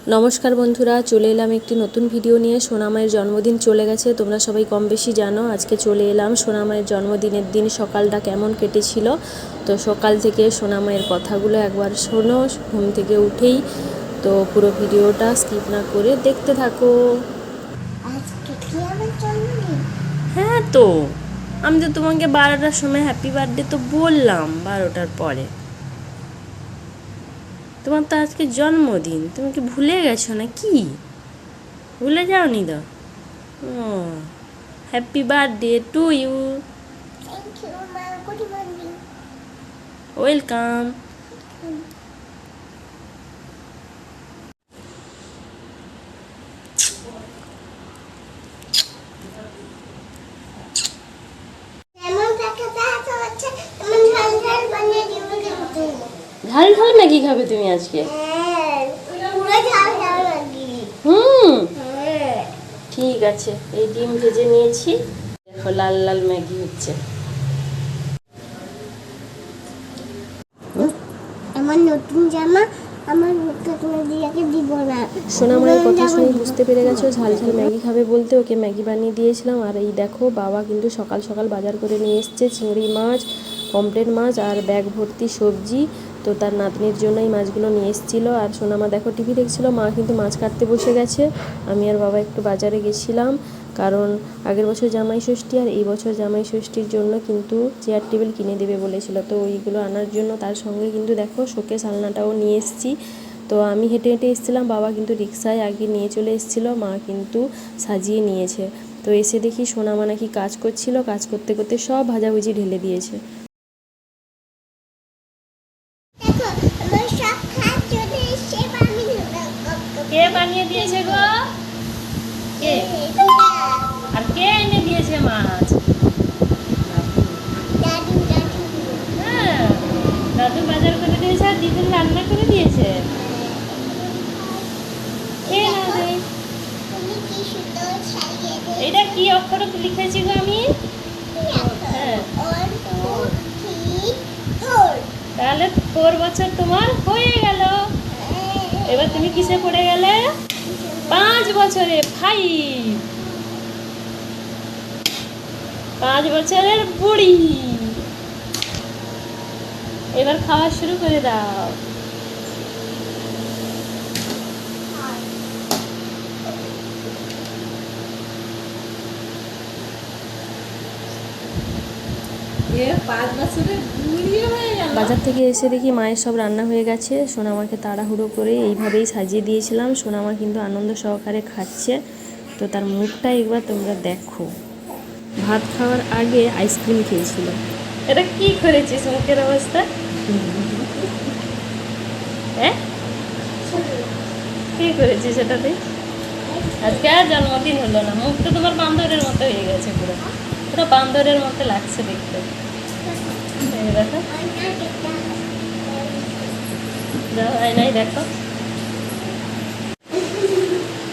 নমস্কার বন্ধুরা, চলে এলাম একটি নতুন ভিডিও নিয়ে। সোনামায়ের জন্মদিন চলে গেছে, তোমরা সবাই কম বেশি জানো। আজকে চলে এলাম সোনামায়ের জন্মদিনের দিন সকালটা কেমন কেটেছিল। তো সকাল থেকে সোনামায়ের কথাগুলো একবার শোনো ঘুম থেকে উঠেই। তো পুরো ভিডিওটা স্কিপ না করে দেখতে থাকো। হ্যাঁ, তো আমি তো তোমাকে 12টার সময় হ্যাপি বার্থডে তো বললাম, 12টার পরে। তোমার তো আজকে জন্মদিন, তুমি কি ভুলে গেছো না কি? ভুলে যাওনি তো? ও, happy birthday to you. Thank you, Ma. Good morning. Welcome. ঝাল ঝাল ম্যাগি খাবে তুমি আজকে? ঠিক আছে, এই ডিম ভেজে নিয়েছি, দেখো লাল লাল ম্যাগি হচ্ছে। আমার নতুন জামা আমার দিয়াকে দিব না। সোনামায়ের কথা শুনে বুঝতে পেরে গেছো ঝাল ঝাল ম্যাগি খাবে বলতে ওকে ম্যাগি বানিয়ে দিয়েছিলাম। আর এই দেখো বাবা কিন্তু সকাল সকাল বাজার করে নিয়ে এসছে চিংড়ি মাছ, পমফ্রেট মাছ আর ব্যাগ ভর্তি সবজি। তো তার নাতনির জন্য এই মাছগুলো নিয়ে এসেছিলো। আর সোনামা দেখো টিভি দেখছিল, মা কিন্তু মাছ কাটতে বসে গেছে। আমি আর বাবা একটু বাজারে গেছিলাম, কারণ আগের বছর জামাই ষষ্ঠী আর এই বছর জামাই ষষ্ঠীর জন্য কিন্তু চেয়ার টেবিল কিনে দেবে বলেছিল। তো ওইগুলো আনার জন্য তার সঙ্গে কিন্তু দেখো শোকেস আলনাটাও নিয়ে এসেছি। তো আমি হেঁটে হেঁটে এসেছিলাম, বাবা কিন্তু রিক্সায় আগে নিয়ে চলে এসেছিলো, মা কিন্তু সাজিয়ে নিয়েছে। তো এসে দেখি সোনামা নাকি কাজ করছিল, কাজ করতে করতে সব ভাজাভুজি ঢেলে দিয়েছে। কে বানিয়ে দিয়েছে গো? কে? আর কে এনে দিয়েছে মাছ? হ্যাঁ, দাদু বাজার করে দিয়েছে আর দিদুন রান্না করে দিয়েছে। এটা কি অক্ষর লিখেছি গো আমি? হ্যাঁ, তাহলে 4 বছর তোমার হয়ে গেল। এবার তুমি কিসে পড়ে গেলে? 5 বছরে 5, 5 বছরের বুড়ি। এবার খাওয়া শুরু করে দাও। বাজার থেকে এসে দেখি মায়ের সব রান্না হয়ে গেছে। সোনামাকে তাড়াহুড়ো করে এইভাবেই সাজিয়ে দিয়েছিলাম। সোনামা কিন্তু আনন্দ সহকারে খাচ্ছে। তো তার মুখটা একবার তোমরা দেখো। ভাত খাওয়ার আগে আইসক্রিম খেয়েছিল। এটা কি করেছিস মুখের অবস্থা? হ্যাঁ, কি করেছিস এটাতে? আজকে আর জন্মদিন হলো না, মুখ তো তোমার বান্দরের মতো হয়ে গেছে, পুরো পুরো বান্দরের মতো লাগছে দেখতে। দেখো, যাও আয়নায় দেখো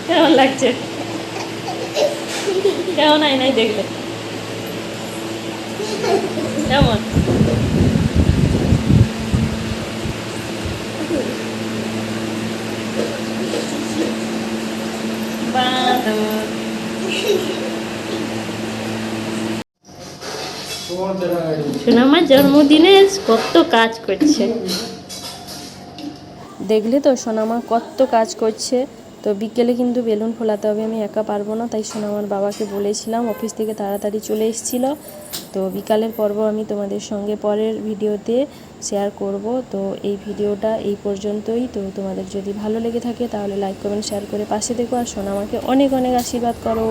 কেমন লাগছে। কেমন আয়নায় দেখবে কেমন? সোনামার জন্মদিনে কত কাজ করছে দেখলে তো, সোনামা কত কাজ করছে। তো বিকেলে কিন্তু বেলুন ফোলাতে হবে, আমি একা পারবো না, তাই সোনামার বাবাকে বলেছিলাম, অফিস থেকে তাড়াতাড়ি চলে এসেছিলো। তো বিকালের পর্ব আমি তোমাদের সঙ্গে পরের ভিডিওতে শেয়ার করব। তো এই ভিডিওটা এই পর্যন্তই। তো তোমাদের যদি ভালো লেগে থাকে তাহলে লাইক কমেন্ট শেয়ার করে পাশে দেখো, আর সোনামাকে অনেক অনেক আশীর্বাদ করো।